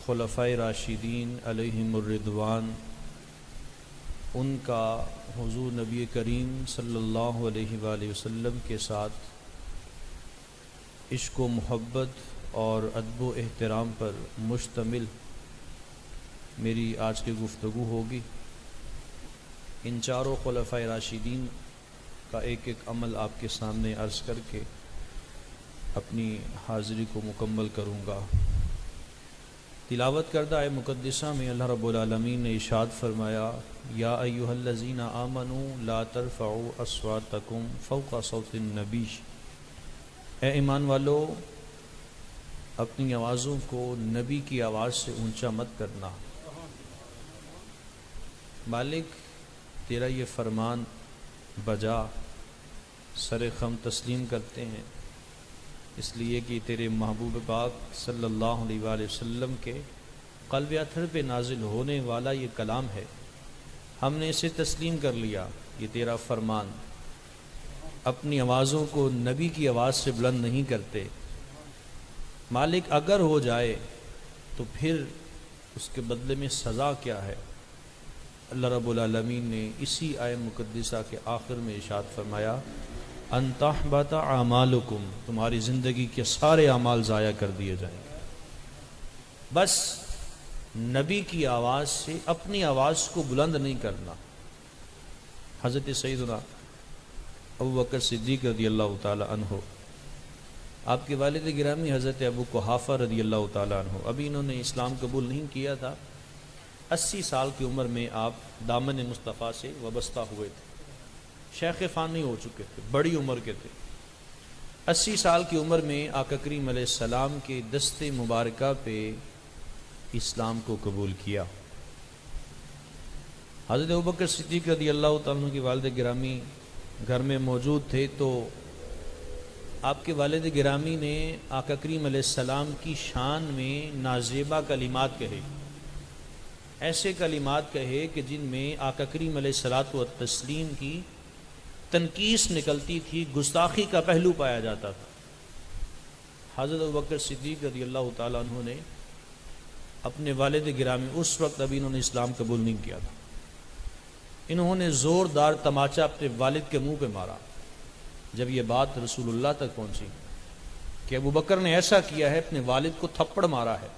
خلفائے راشدین علیہم الرضوان ان کا حضور نبی کریم صلی اللہ علیہ وآلہ وسلم کے ساتھ عشق و محبت اور ادب و احترام پر مشتمل میری آج کی گفتگو ہوگی۔ ان چاروں خلفائے راشدین کا ایک ایک عمل آپ کے سامنے عرض کر کے اپنی حاضری کو مکمل کروں گا۔ تلاوت کردہ آیہ مقدسہ میں اللہ رب العالمین نے ارشاد فرمایا، یا ایھا الذین آمنوا لا ترفعوا اصواتکم فوق صوت النبی، اے ایمان والو اپنی آوازوں کو نبی کی آواز سے اونچا مت کرنا۔ مالک تیرا یہ فرمان بجا، سر خم تسلیم کرتے ہیں، اس لیے کہ تیرے محبوب پاک صلی اللہ علیہ وآلہ وسلم کے قلب اطہر پہ نازل ہونے والا یہ کلام ہے، ہم نے اسے تسلیم کر لیا۔ یہ تیرا فرمان، اپنی آوازوں کو نبی کی آواز سے بلند نہیں کرتے۔ مالک اگر ہو جائے تو پھر اس کے بدلے میں سزا کیا ہے؟ اللہ رب العالمین نے اسی آیہ مقدسہ کے آخر میں ارشاد فرمایا، ان تحبط اعمالکم، تمہاری زندگی کے سارے اعمال ضائع کر دیے جائیں گے۔ بس نبی کی آواز سے اپنی آواز کو بلند نہیں کرنا۔ حضرت سیدنا ابوبکر صدیق رضی اللہ تعالی عنہ، آپ کے والد گرامی حضرت ابو قحافہ رضی اللہ تعالی عنہ، ابھی انہوں نے اسلام قبول نہیں کیا تھا، 80 سال کی عمر میں آپ دامن مصطفیٰ سے وابستہ ہوئے تھے، شیخ فانی ہو چکے تھے، بڑی عمر کے تھے۔ 80 سال کی عمر میں آقا کریم علیہ السلام کے دست مبارکہ پہ اسلام کو قبول کیا۔ حضرت ابوبکر صدیق رضی اللہ تعالیٰ عنہ کی والد گرامی گھر میں موجود تھے تو آپ کے والد گرامی نے آقا کریم علیہ السلام کی شان میں نازیبا کلمات کہے، ایسے کلمات کہے کہ جن میں آقا کریم علیہ الصلوۃ والتسلیم کی تنقیص نکلتی تھی، گستاخی کا پہلو پایا جاتا تھا۔ حضرت ابوبکر صدیق رضی اللہ تعالیٰ عنہ نے اپنے والد گرامی، اس وقت ابھی انہوں نے اسلام قبول نہیں کیا تھا، انہوں نے زوردار تماچا اپنے والد کے منہ پہ مارا۔ جب یہ بات رسول اللہ تک پہنچی کہ ابوبکر نے ایسا کیا ہے، اپنے والد کو تھپڑ مارا ہے،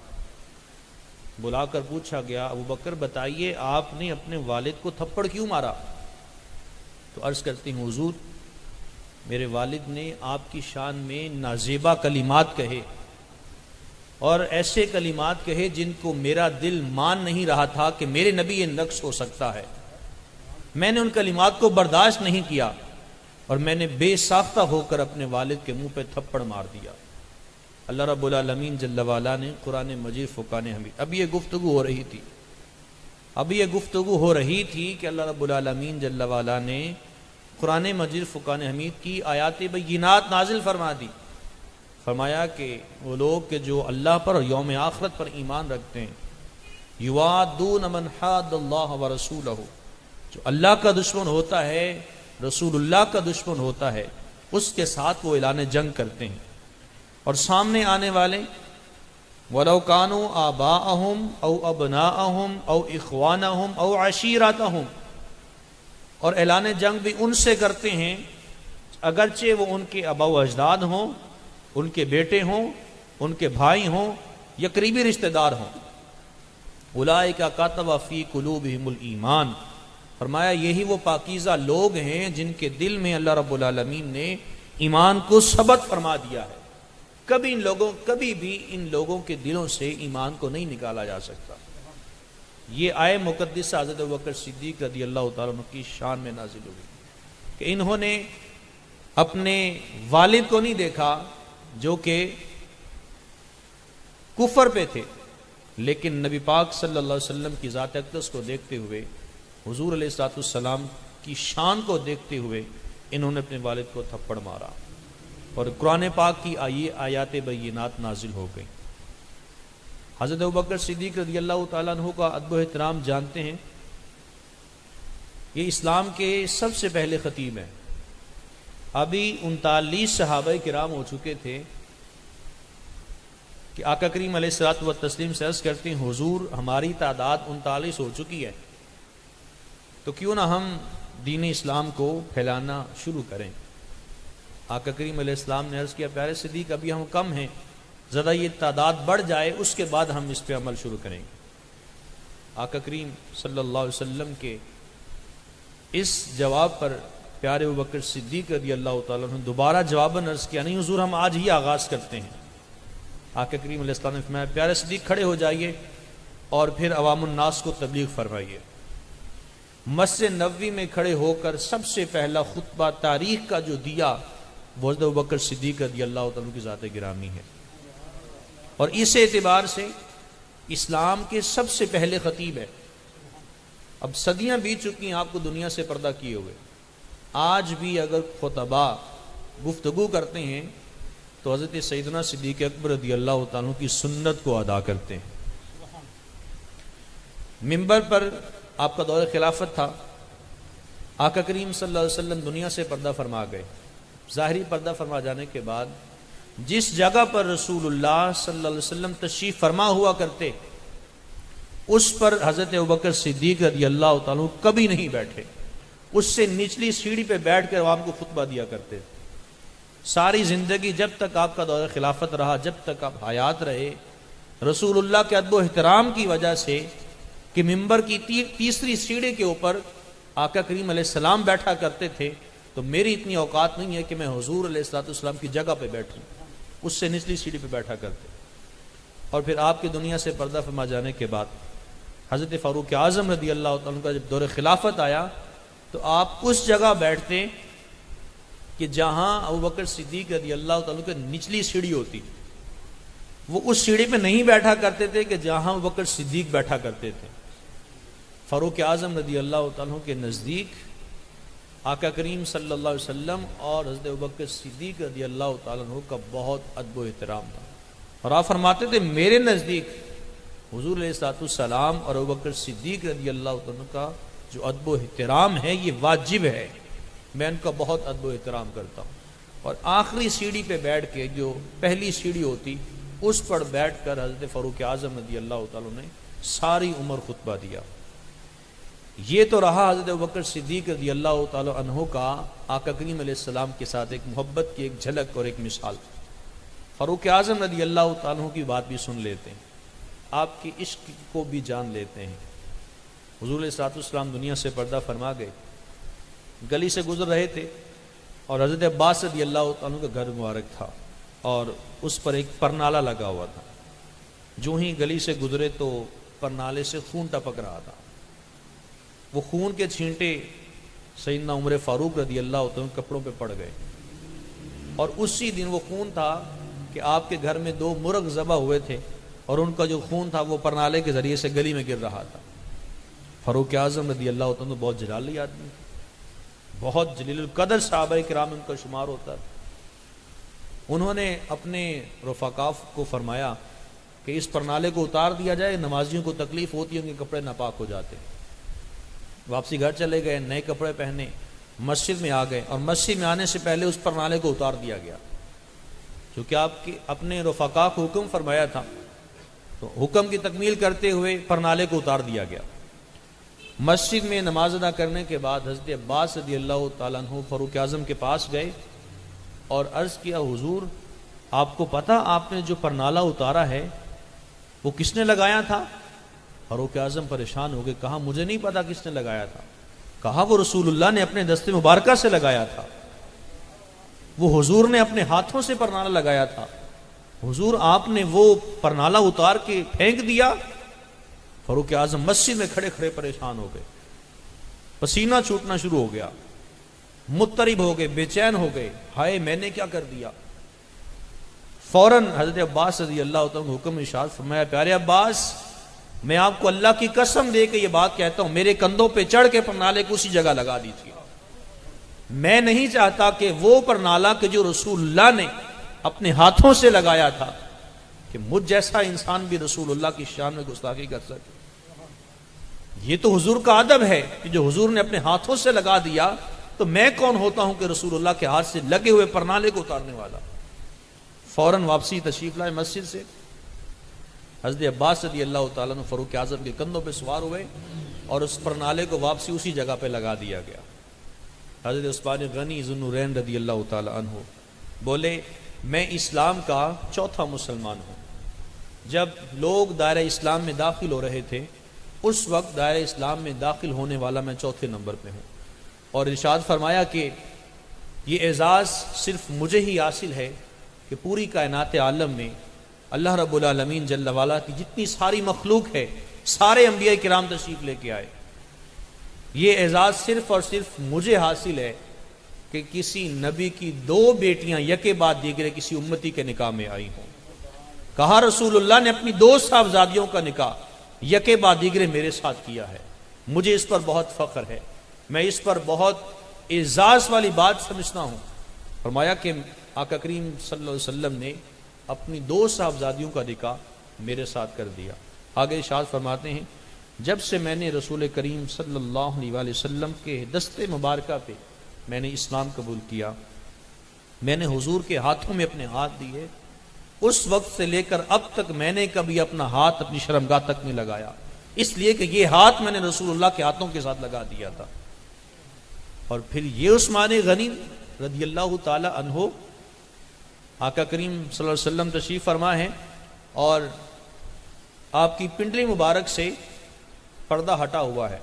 بلا کر پوچھا گیا، ابوبکر بتائیے آپ نے اپنے والد کو تھپڑ کیوں مارا؟ تو عرض کرتی ہوں حضور، میرے والد نے آپ کی شان میں نازیبا کلمات کہے اور ایسے کلمات کہے جن کو میرا دل مان نہیں رہا تھا کہ میرے نبی یہ نقص ہو سکتا ہے۔ میں نے ان کلمات کو برداشت نہیں کیا اور میں نے بے ساختہ ہو کر اپنے والد کے منہ پہ تھپڑ مار دیا۔ اللہ رب العالمین جل وعلا نے قرآن مجید فرقان حمید، اب یہ گفتگو ہو رہی تھی کہ اللہ رب العالمین جل وعلا نے قرآن مجید فرقان حمید کی آیات بینات نازل فرما دی۔ فرمایا کہ وہ لوگ کہ جو اللہ پر اور یوم آخرت پر ایمان رکھتے ہیں، یوادون من حاد اللہ ورسولہ، جو اللہ کا دشمن ہوتا ہے، رسول اللہ کا دشمن ہوتا ہے، اس کے ساتھ وہ اعلان جنگ کرتے ہیں۔ اور سامنے آنے والے وَلَوْ كَانُوا آبَاءَهُمْ أَوْ أَبْنَاءَهُمْ أَوْ إِخْوَانَهُمْ أَوْ عَشِيرَتَهُمْ، اور اعلان جنگ بھی ان سے کرتے ہیں اگرچہ وہ ان کے آبا و اجداد ہوں، ان کے بیٹے ہوں، ان کے بھائی ہوں یا قریبی رشتہ دار ہوں۔ أُولَٰئِكَ كَتَبَ فِي قُلُوبِهِمُ الْإِيمَانَ، فرمایا یہی وہ پاکیزہ لوگ ہیں جن کے دل میں اللہ رب العالمین نے ایمان کو ثبت فرما دیا ہے۔ کبھی بھی ان لوگوں کے دلوں سے ایمان کو نہیں نکالا جا سکتا۔ یہ آیہ مقدسہ حضرت ابوبکر صدیق رضی اللہ تعالیٰ عنہ کی شان میں نازل ہوئی کہ انہوں نے اپنے والد کو نہیں دیکھا جو کہ کفر پہ تھے، لیکن نبی پاک صلی اللہ علیہ وسلم کی ذات اقدس کو دیکھتے ہوئے، حضور علیہ الصلوۃ والسلام کی شان کو دیکھتے ہوئے انہوں نے اپنے والد کو تھپڑ مارا، اور قرآن پاک کی آیات بینات نازل ہو گئی۔ حضرت ابوبکر صدیق رضی اللہ تعالیٰ عنہ کا ادب و احترام جانتے ہیں، یہ اسلام کے سب سے پہلے خطیب ہیں۔ ابھی 39 صحابہ کرام ہو چکے تھے، کہ آقا کریم علیہ الصلوۃ والتسلیم سے عرض کرتے ہیں حضور ہماری تعداد 39 ہو چکی ہے، تو کیوں نہ ہم دین اسلام کو پھیلانا شروع کریں۔ آقا کریم علیہ السلام نے عرض کیا پیارے صدیق ابھی ہم کم ہیں، ذرا یہ تعداد بڑھ جائے اس کے بعد ہم اس پہ عمل شروع کریں گے۔ آقا کریم صلی اللہ علیہ وسلم کے اس جواب پر پیارے ابوبکر صدیق رضی اللہ تعالیٰ عنہ دوبارہ جواباً عرض کیا نہیں حضور ہم آج ہی آغاز کرتے ہیں۔ آقا کریم علیہ السلام نے فرمایا پیارے صدیق کھڑے ہو جائیے اور پھر عوام الناس کو تبلیغ فرمائیے۔ مسجد نبوی میں کھڑے ہو کر سب سے پہلا خطبہ تاریخ کا جو دیا وہ حضرت ابوبکر صدیق رضی اللہ تعالیٰ کی ذات گرامی ہے، اور اس اعتبار سے اسلام کے سب سے پہلے خطیب ہے۔ اب صدیاں بیت چکی ہیں آپ کو دنیا سے پردہ کیے ہوئے، آج بھی اگر خطباء گفتگو کرتے ہیں تو حضرت سیدنا صدیق اکبر رضی اللہ تعالیٰ کی سنت کو ادا کرتے ہیں۔ منبر پر آپ کا دور خلافت تھا، آقا کریم صلی اللہ علیہ وسلم دنیا سے پردہ فرما گئے۔ ظاہری پردہ فرما جانے کے بعد جس جگہ پر رسول اللہ صلی اللہ علیہ وسلم تشریف فرما ہوا کرتے اس پر حضرت ابوبکر صدیق رضی اللہ تعالیٰ کبھی نہیں بیٹھے، اس سے نچلی سیڑھی پہ بیٹھ کر عوام کو خطبہ دیا کرتے۔ ساری زندگی جب تک آپ کا دور خلافت رہا، جب تک آپ حیات رہے، رسول اللہ کے ادب و احترام کی وجہ سے کہ منبر کی تیسری سیڑھی کے اوپر آقا کریم علیہ السلام بیٹھا کرتے تھے، تو میری اتنی اوقات نہیں ہے کہ میں حضور علیہ السلام کی جگہ پہ بیٹھوں، اس سے نچلی سیڑھی پہ بیٹھا کرتے۔ اور پھر آپ کی دنیا سے پردہ فرما جانے کے بعد حضرت فاروق اعظم رضی اللہ تعالیٰ کا جب دور خلافت آیا تو آپ اس جگہ بیٹھتے کہ جہاں ابوبکر صدیق رضی اللہ تعالیٰ کی نچلی سیڑھی ہوتی، وہ اس سیڑھی پہ نہیں بیٹھا کرتے تھے کہ جہاں ابوبکر صدیق بیٹھا کرتے تھے۔ فاروق اعظم رضی اللہ تعالیٰ کے نزدیک آقا کریم صلی اللہ علیہ وسلم اور حضرت ابوبکر صدیق رضی اللہ تعالیٰ عنہ کا بہت ادب و احترام تھا، اور آپ فرماتے تھے میرے نزدیک حضور علیہ السلام اور ابوبکر صدیق رضی اللہ تعالیٰ کا جو ادب و احترام ہے یہ واجب ہے، میں ان کا بہت ادب و احترام کرتا ہوں۔ اور آخری سیڑھی پہ بیٹھ کے جو پہلی سیڑھی ہوتی اس پر بیٹھ کر حضرت فاروق اعظم رضی اللہ تعالیٰ نے ساری عمر خطبہ دیا۔ یہ تو رہا حضرت ابوبکر صدیق رضی اللہ تعالیٰ عنہ کا آقا کریم علیہ السلام کے ساتھ ایک محبت کی ایک جھلک اور ایک مثال۔ فاروق اعظم رضی اللہ تعالیٰ کی بات بھی سن لیتے ہیں، آپ کی عشق کو بھی جان لیتے ہیں۔ حضور علیہ السلام دنیا سے پردہ فرما گئے، گلی سے گزر رہے تھے اور حضرت عباس رضی اللہ تعالیٰ کا گھر مبارک تھا اور اس پر ایک پرنالہ لگا ہوا تھا۔ جو ہی گلی سے گزرے تو پرنالے سے خون ٹپک رہا تھا، وہ خون کے چھینٹے سیدنا عمر فاروق رضی اللہ عنہ کپڑوں پہ پڑ گئے، اور اسی دن وہ خون تھا کہ آپ کے گھر میں 2 مرغ ذبح ہوئے تھے اور ان کا جو خون تھا وہ پرنالے کے ذریعے سے گلی میں گر رہا تھا۔ فاروق اعظم رضی اللہ عنہ بہت جلالی آدمی، بہت جلیل القدر صحابہ کرام ان کا شمار ہوتا تھا۔ انہوں نے اپنے رفقاء کو فرمایا کہ اس پرنالے کو اتار دیا جائے، نمازیوں کو تکلیف ہوتی ہے، ان کے کپڑے ناپاک ہو جاتے۔ واپسی گھر چلے گئے، نئے کپڑے پہنے مسجد میں آ گئے، اور مسجد میں آنے سے پہلے اس پرنالے کو اتار دیا گیا، کیونکہ آپ کی اپنے رفقاء کو حکم فرمایا تھا، تو حکم کی تکمیل کرتے ہوئے پرنالے کو اتار دیا گیا۔ مسجد میں نماز ادا کرنے کے بعد حضرت عباس رضی اللہ تعالیٰ عنہ فاروق اعظم کے پاس گئے اور عرض کیا حضور آپ کو پتہ آپ نے جو پرنالہ اتارا ہے وہ کس نے لگایا تھا؟ فاروق اعظم پریشان ہو گئے، کہا مجھے نہیں پتا کس نے لگایا تھا۔ کہا وہ رسول اللہ نے اپنے دست مبارکہ سے لگایا تھا، وہ حضور نے اپنے ہاتھوں سے پرنالہ لگایا تھا، حضور آپ نے وہ پرنالہ اتار کے پھینک دیا۔ فاروق اعظم مسجد میں کھڑے کھڑے پریشان ہو گئے، پسینہ چھوٹنا شروع ہو گیا، مضطرب ہو گئے، بے چین ہو گئے، ہائے میں نے کیا کر دیا۔ فوراً حضرت عباس رضی اللہ تعالیٰ نے حکم ارشاد فرمایا پیارے عباس میں آپ کو اللہ کی قسم دے کے یہ بات کہتا ہوں، میرے کندھوں پہ چڑھ کے پرنالے کو اسی جگہ لگا دیجیے۔ میں نہیں چاہتا کہ وہ پرنالہ کہ جو رسول اللہ نے اپنے ہاتھوں سے لگایا تھا کہ مجھ جیسا انسان بھی رسول اللہ کی شان میں گستاخی کر سکے۔ یہ تو حضور کا ادب ہے کہ جو حضور نے اپنے ہاتھوں سے لگا دیا، تو میں کون ہوتا ہوں کہ رسول اللہ کے ہاتھ سے لگے ہوئے پرنالے کو اتارنے والا۔ فوراً واپسی تشریف لائے مسجد سے، حضرت عباس رضی اللہ تعالیٰ عنہ فاروق اعظم کے کندھوں پہ سوار ہوئے اور اس پرنالے کو واپسی اسی جگہ پہ لگا دیا گیا۔ حضرت عثمان غنی ذو النورین رضی اللہ تعالیٰ عنہ بولے میں اسلام کا چوتھا مسلمان ہوں۔ جب لوگ دائرہ اسلام میں داخل ہو رہے تھے اس وقت دائرہ اسلام میں داخل ہونے والا میں چوتھے نمبر پہ ہوں، اور ارشاد فرمایا کہ یہ اعزاز صرف مجھے ہی حاصل ہے کہ پوری کائنات عالم میں اللہ رب العالمین جل وعلا کی جتنی ساری مخلوق ہے سارے انبیاء کرام تشریف لے کے آئے، یہ اعزاز صرف اور صرف مجھے حاصل ہے کہ کسی نبی کی دو بیٹیاں یکے بعد دیگرے کسی امتی کے نکاح میں آئی ہوں۔ کہا رسول اللہ نے اپنی دو صاحبزادیوں کا نکاح یکے بعد دیگرے میرے ساتھ کیا ہے، مجھے اس پر بہت فخر ہے، میں اس پر بہت اعزاز والی بات سمجھتا ہوں۔ فرمایا کہ آقا کریم صلی اللہ علیہ وسلم نے اپنی دو صاحبزادیوں کا نکاح میرے ساتھ کر دیا۔ آگے ارشاد فرماتے ہیں جب سے میں نے رسول کریم صلی اللہ علیہ وسلم کے دستے مبارکہ پہ میں نے اسلام قبول کیا، میں نے حضور کے ہاتھوں میں اپنے ہاتھ دیے، اس وقت سے لے کر اب تک میں نے کبھی اپنا ہاتھ اپنی شرمگاہ تک نہیں لگایا، اس لیے کہ یہ ہاتھ میں نے رسول اللہ کے ہاتھوں کے ساتھ لگا دیا تھا۔ اور پھر یہ عثمان غنی رضی اللہ تعالی عنہ آقا کریم صلی اللہ علیہ وسلم تشریف فرما ہے اور آپ کی پنڈلی مبارک سے پردہ ہٹا ہوا ہے،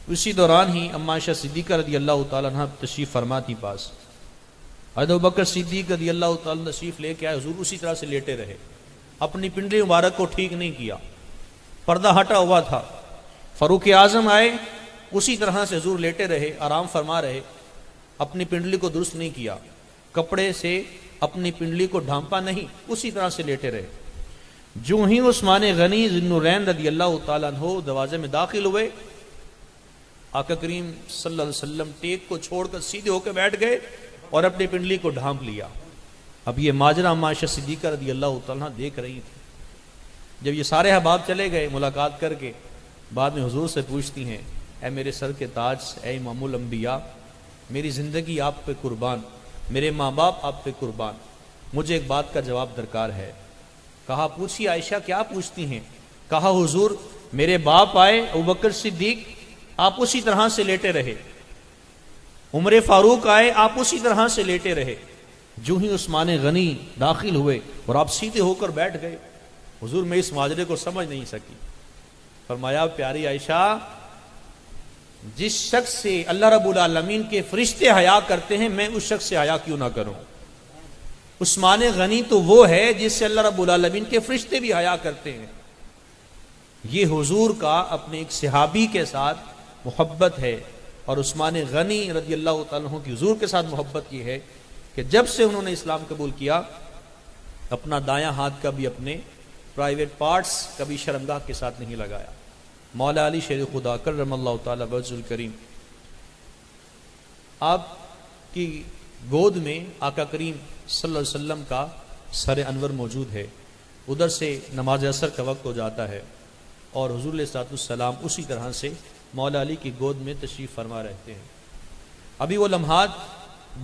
اسی دوران ہی اما عائشہ صدیقہ رضی اللہ تعالیٰ عنہ تشریف فرما تھی پاس۔ حضرت ابوبکر صدیق رضی اللہ تعالیٰ تشریف لے کے آئے، حضور اسی طرح سے لیٹے رہے، اپنی پنڈلی مبارک کو ٹھیک نہیں کیا، پردہ ہٹا ہوا تھا۔ فاروق اعظم آئے، اسی طرح سے حضور لیٹے رہے، آرام فرما رہے، اپنی پنڈلی کو درست نہیں کیا، کپڑے سے اپنی پنڈلی کو ڈھانپا نہیں، اسی طرح سے لیٹے رہے۔ جو ہی عثمان غنی ذو النورین رضی اللہ تعالیٰ عنہ دروازے میں داخل ہوئے، آقا کریم صلی اللہ علیہ وسلم ٹیک کو چھوڑ کر سیدھے ہو کے بیٹھ گئے اور اپنی پنڈلی کو ڈھانپ لیا۔ اب یہ ماجرا اما عائشہ صدیقہ رضی اللہ تعالیٰ دیکھ رہی تھی۔ جب یہ سارے احباب چلے گئے ملاقات کر کے، بعد میں حضور سے پوچھتی ہیں اے میرے سر کے تاج، اے امام الانبیاء، میری زندگی آپ پہ قربان، میرے ماں باپ آپ پہ قربان، مجھے ایک بات کا جواب درکار ہے۔ کہا پوچھی عائشہ کیا پوچھتی ہیں؟ کہا حضور میرے باپ آئے ابوبکر صدیق، آپ اسی طرح سے لیٹے رہے، عمر فاروق آئے، آپ اسی طرح سے لیٹے رہے، جو ہی عثمان غنی داخل ہوئے اور آپ سیدھے ہو کر بیٹھ گئے۔ حضور میں اس ماجرے کو سمجھ نہیں سکی۔ فرمایا پیاری عائشہ، جس شخص سے اللہ رب العالمین کے فرشتے حیا کرتے ہیں میں اس شخص سے حیا کیوں نہ کروں؟ عثمان غنی تو وہ ہے جس سے اللہ رب العالمین کے فرشتے بھی حیا کرتے ہیں۔ یہ حضور کا اپنے ایک صحابی کے ساتھ محبت ہے، اور عثمان غنی رضی اللہ تعالیٰ عنہ کی حضور کے ساتھ محبت یہ ہے کہ جب سے انہوں نے اسلام قبول کیا، اپنا دایاں ہاتھ کا بھی اپنے پرائیویٹ پارٹس کبھی شرمگاہ کے ساتھ نہیں لگایا۔ مولا علی شیر خدا کرم اللہ تعالیٰ وجہ الکریم، آپ کی گود میں آقا کریم صلی اللہ علیہ وسلم کا سر انور موجود ہے، ادھر سے نماز عصر کا وقت ہو جاتا ہے اور حضور علیہ الصلوۃ والسلام اسی طرح سے مولا علی کی گود میں تشریف فرما رہتے ہیں۔ ابھی وہ لمحات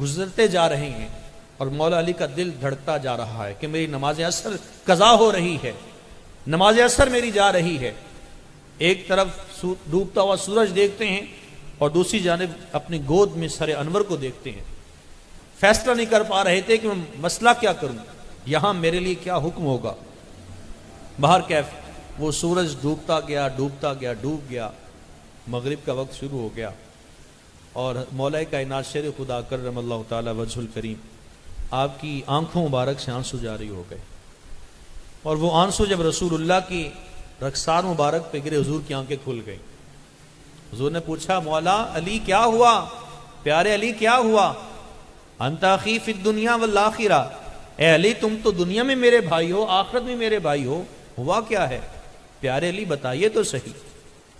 گزرتے جا رہے ہیں اور مولا علی کا دل دھڑکتا جا رہا ہے کہ میری نماز عصر قضا ہو رہی ہے، نماز عصر میری جا رہی ہے۔ ایک طرف ڈوبتا ہوا سورج دیکھتے ہیں اور دوسری جانب اپنی گود میں سر انور کو دیکھتے ہیں، فیصلہ نہیں کر پا رہے تھے کہ میں مسئلہ کیا کروں، یہاں میرے لیے کیا حکم ہوگا۔ باہر کیف وہ سورج ڈوبتا گیا ڈوبتا گیا ڈوب گیا، مغرب کا وقت شروع ہو گیا اور مولا کائنات شیر خدا کرم اللہ تعالی وجہ الکریم، آپ کی آنکھوں مبارک سے آنسو جاری ہو گئے، اور وہ آنسو جب رسول اللہ کی رخسار مبارک پہ گرے حضور کی آنکھیں کھل گئی۔ حضور نے پوچھا مولا علی کیا ہوا، پیارے علی کیا ہوا؟ انت اخی فی الدنیا والآخرہ، اے علی تم تو دنیا میں میرے بھائی ہو، آخرت میں میرے بھائی ہو، ہوا کیا ہے؟ پیارے علی بتائیے تو صحیح،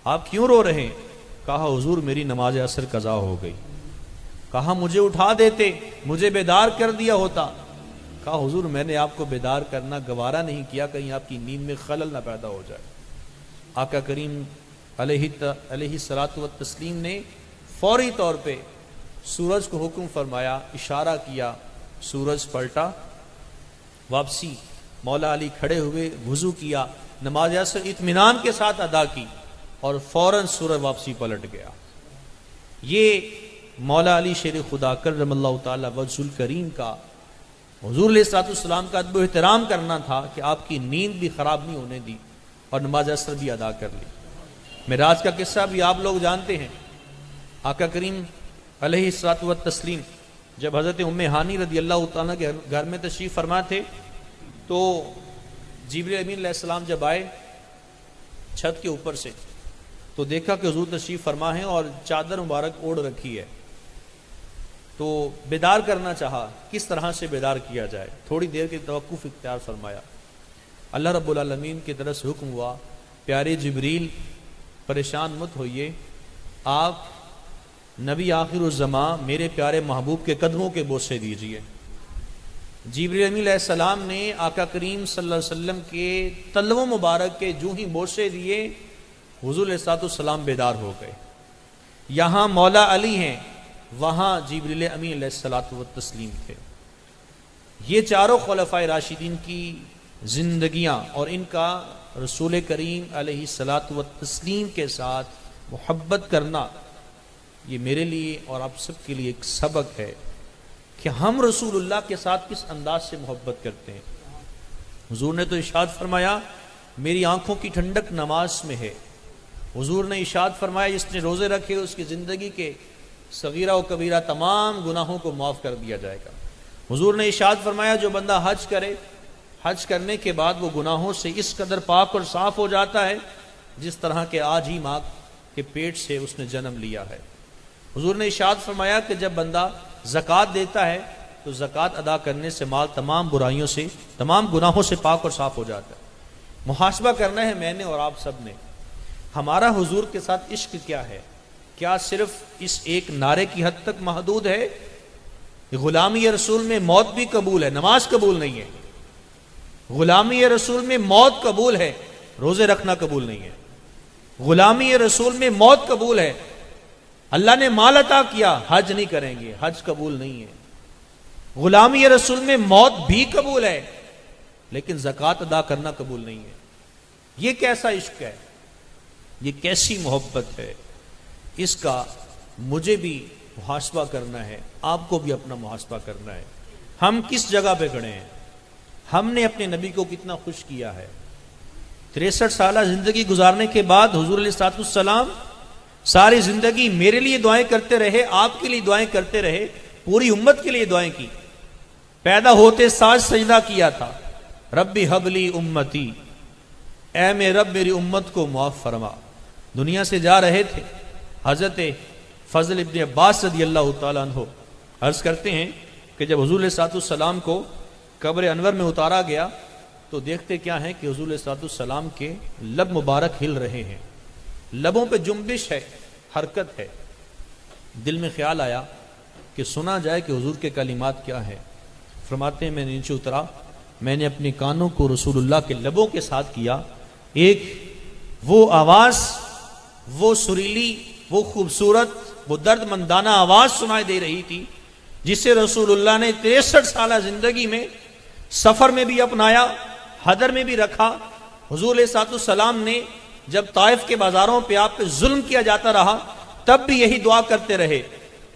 آپ کیوں رو رہے ہیں؟ کہا حضور میری نماز عصر قضا ہو گئی۔ کہا مجھے اٹھا دیتے، مجھے بیدار کر دیا ہوتا۔ کہا حضور میں نے آپ کو بیدار کرنا گوارا نہیں کیا، کہیں آپ کی نیند میں خلل نہ پیدا ہو جائے۔ آقا کریم علیہ الصلاۃ والتسلیم نے فوری طور پہ سورج کو حکم فرمایا، اشارہ کیا، سورج پلٹا، واپسی مولا علی کھڑے ہوئے، وضو کیا، نماز عصر اطمینان کے ساتھ ادا کی اور فوراً سورج واپسی پلٹ گیا۔ یہ مولا علی شیر خدا کرم اللہ تعالی وجہ الکریم کا، حضور علیہ الصلوۃ والسلام کا ادب و احترام کرنا تھا کہ آپ کی نیند بھی خراب نہیں ہونے دی اور نماز عصر بھی ادا کر لی۔ معراج کا قصہ بھی آپ لوگ جانتے ہیں۔ آقا کریم علیہ الصلوۃ والتسلیم جب حضرت ام ہانی رضی اللہ تعالیٰ کے گھر میں تشریف فرما تھے تو جبریل امین علیہ السلام جب آئے چھت کے اوپر سے تو دیکھا کہ حضور تشریف فرما ہے اور چادر مبارک اوڑھ رکھی ہے، تو بیدار کرنا چاہا کس طرح سے بیدار کیا جائے، تھوڑی دیر کے توقف اختیار فرمایا۔ اللہ رب العالمین کی طرف سے حکم ہوا، پیارے جبریل پریشان مت ہوئیے، آپ نبی آخر الزماں میرے پیارے محبوب کے قدموں کے بوسے دیجئے۔ جبریل امین علیہ السلام نے آقا کریم صلی اللہ علیہ وسلم کے تلووں مبارک کے جو ہی بوسے دیے، حضور علیہ السلام بیدار ہو گئے۔ یہاں مولا علی ہیں، وہاں جبریل امین علیہ الصلوۃ والتسلیم تھے۔ یہ چاروں خلفائے راشدین کی زندگیاں اور ان کا رسول کریم علیہ الصلوۃ والتسلیم کے ساتھ محبت کرنا، یہ میرے لیے اور آپ سب کے لیے ایک سبق ہے کہ ہم رسول اللہ کے ساتھ کس انداز سے محبت کرتے ہیں۔ حضور نے تو ارشاد فرمایا میری آنکھوں کی ٹھنڈک نماز میں ہے۔ حضور نے ارشاد فرمایا جس نے روزے رکھے اس کی زندگی کے صغیرہ و کبیرہ تمام گناہوں کو معاف کر دیا جائے گا۔ حضور نے ارشاد فرمایا جو بندہ حج کرے، حج کرنے کے بعد وہ گناہوں سے اس قدر پاک اور صاف ہو جاتا ہے جس طرح کہ آج ہی ماں کے پیٹ سے اس نے جنم لیا ہے۔ حضور نے ارشاد فرمایا کہ جب بندہ زکوٰۃ دیتا ہے تو زکوٰۃ ادا کرنے سے مال تمام برائیوں سے، تمام گناہوں سے پاک اور صاف ہو جاتا ہے۔ محاسبہ کرنا ہے میں نے اور آپ سب نے، ہمارا حضور کے ساتھ عشق کیا ہے؟ کیا صرف اس ایک نعرے کی حد تک محدود ہے؟ غلامی رسول میں موت بھی قبول ہے، نماز قبول نہیں ہے۔ غلامی رسول میں موت قبول ہے، روزے رکھنا قبول نہیں ہے۔ غلامی رسول میں موت قبول ہے، اللہ نے مال عطا کیا، حج نہیں کریں گے، حج قبول نہیں ہے۔ غلامی رسول میں موت بھی قبول ہے لیکن زکوٰۃ ادا کرنا قبول نہیں ہے۔ یہ کیسا عشق ہے؟ یہ کیسی محبت ہے؟ اس کا مجھے بھی محاسبہ کرنا ہے، آپ کو بھی اپنا محاسبہ کرنا ہے۔ ہم کس جگہ پہ کھڑے ہیں؟ ہم نے اپنے نبی کو کتنا خوش کیا ہے؟ 63 سالہ زندگی گزارنے کے بعد حضور علیہ السلام ساری زندگی میرے لیے دعائیں کرتے رہے، آپ کے لیے دعائیں کرتے رہے، پوری امت کے لیے دعائیں کی۔ پیدا ہوتے ساج سجدہ کیا تھا، ربی حبلی امتی، اے میرے رب میری امت کو معاف فرما۔ دنیا سے جا رہے تھے، حضرت فضل ابن عباس رضی اللہ تعالیٰ عنہ عرض کرتے ہیں کہ جب حضور علیہ السلام کو قبر انور میں اتارا گیا تو دیکھتے کیا ہیں کہ حضور علیہ السلام کے لب مبارک ہل رہے ہیں، لبوں پہ جنبش ہے، حرکت ہے۔ دل میں خیال آیا کہ سنا جائے کہ حضور کے کلمات کیا ہیں۔ فرماتے ہیں میں نیچے اترا، میں نے اپنے کانوں کو رسول اللہ کے لبوں کے ساتھ کیا، ایک وہ آواز، وہ سریلی، وہ خوبصورت، وہ درد مندانہ آواز سنائی دے رہی تھی جسے رسول اللہ نے 63 سالہ زندگی میں سفر میں بھی اپنایا، حضر میں بھی رکھا۔ حضور علیہ السلام نے جب طائف کے بازاروں پہ آپ پہ ظلم کیا جاتا رہا تب بھی یہی دعا کرتے رہے۔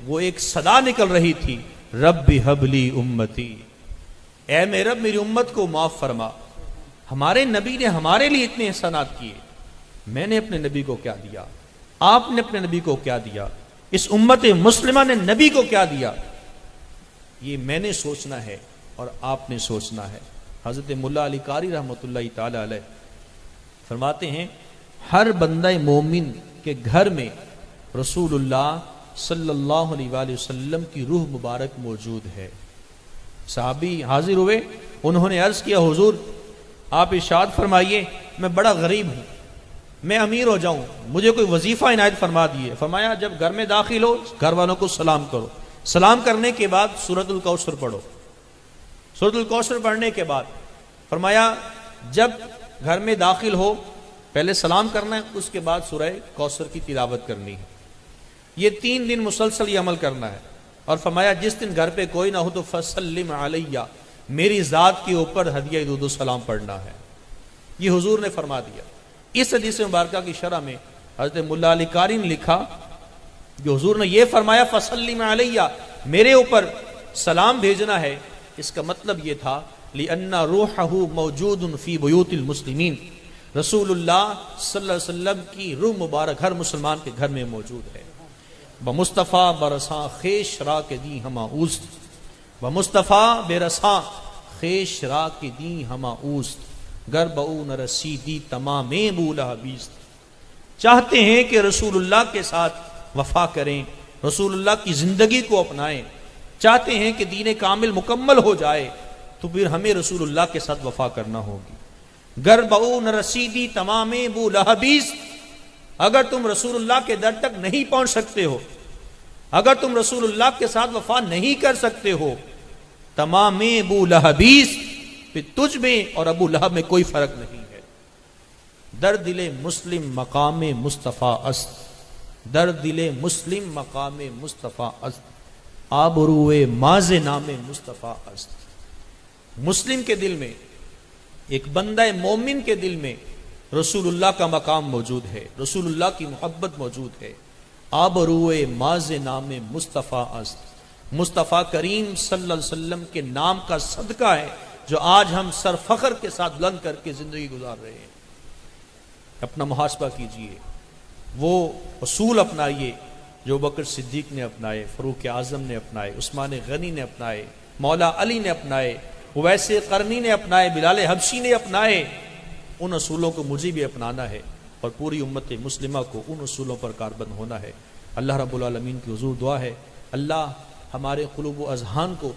وہ ایک صدا نکل رہی تھی، رب حبلی امتی، اے میرے رب میری امت کو معاف فرما۔ ہمارے نبی نے ہمارے لیے اتنے احسانات کیے، میں نے اپنے نبی کو کیا دیا؟ آپ نے اپنے نبی کو کیا دیا؟ اس امت مسلمہ نے نبی کو کیا دیا؟ یہ میں نے سوچنا ہے اور آپ نے سوچنا ہے۔ حضرت ملا علی قاری رحمۃ اللہ تعالی علیہ فرماتے ہیں ہر بندہ مومن کے گھر میں رسول اللہ صلی اللہ علیہ وآلہ وسلم کی روح مبارک موجود ہے۔ صحابی حاضر ہوئے، انہوں نے عرض کیا حضور آپ ارشاد فرمائیے میں بڑا غریب ہوں، میں امیر ہو جاؤں، مجھے کوئی وظیفہ عنایت فرما دیے۔ فرمایا جب گھر میں داخل ہو گھر والوں کو سلام کرو، سلام کرنے کے بعد سورۃ الکوثر پڑھو۔ سورۃ الکوثر پڑھنے کے بعد فرمایا جب گھر میں داخل ہو پہلے سلام کرنا ہے، اس کے بعد سورہ کوثر کی تلاوت کرنی ہے۔ یہ 3 دن مسلسل یہ عمل کرنا ہے۔ اور فرمایا جس دن گھر پہ کوئی نہ ہو تو فسلم علیہ، میری ذات کے اوپر ہدیہ درود و سلام پڑھنا ہے۔ یہ حضور نے فرما دیا۔ اس حدیث مبارکہ کی شرح میں حضرت ملا علی قاری نے لکھا کہ حضور نے یہ فرمایا فسلم علیہ، میرے اوپر سلام بھیجنا ہے، اس کا مطلب یہ تھا لأن روحہ موجود فی بیوت المسلمین، رسول اللہ صلی اللہ علیہ وسلم کی روح مبارک ہر مسلمان کے گھر میں موجود ہے۔ بمصطفیٰ برساں خیش را کے دی ہما اوست، بمصطفیٰ برساں خیش را کے دی ہما اوست، گر بہو نہ رسیدی تمام بولا بیست۔ چاہتے ہیں کہ رسول اللہ کے ساتھ وفا کریں، رسول اللہ کی زندگی کو اپنائیں، چاہتے ہیں کہ دین کامل مکمل ہو جائے، تو پھر ہمیں رسول اللہ کے ساتھ وفا کرنا ہوگی۔ گر بہو نہ رسیدی تمام بولا بیست، اگر تم رسول اللہ کے در تک نہیں پہنچ سکتے ہو، اگر تم رسول اللہ کے ساتھ وفا نہیں کر سکتے ہو، تمام ابو لہبیس، پھر تجھ میں اور ابو لہب میں کوئی فرق نہیں ہے۔ در دل مسلم مقام مصطفیٰ است، در دل مسلم مقام مصطفیٰ است، آبروئے ماز نام مصطفیٰ است۔ مسلم کے دل میں، ایک بندہ مومن کے دل میں رسول اللہ کا مقام موجود ہے، رسول اللہ کی محبت موجود ہے۔ آبروئے ماز نام مصطفیٰ است، مصطفیٰ کریم صلی اللہ علیہ وسلم کے نام کا صدقہ ہے جو آج ہم سر فخر کے ساتھ بلند کر کے زندگی گزار رہے ہیں۔ اپنا محاسبہ کیجئے، وہ اصول اپنائیے جو بکر صدیق نے اپنائے، فاروق اعظم نے اپنائے، عثمان غنی نے اپنائے، مولا علی نے اپنائے، اویس قرنی نے اپنائے، بلال حبشی نے اپنائے۔ ان اصولوں کو مجھے بھی اپنانا ہے اور پوری امت مسلمہ کو ان اصولوں پر کاربند ہونا ہے۔ اللہ رب العالمین کی حضور دعا ہے اللہ ہمارے قلوب و اذہان کو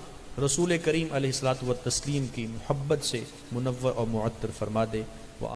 رسول کریم علیہ الصلوۃ والتسلیم کی محبت سے منور اور معطر فرما دے۔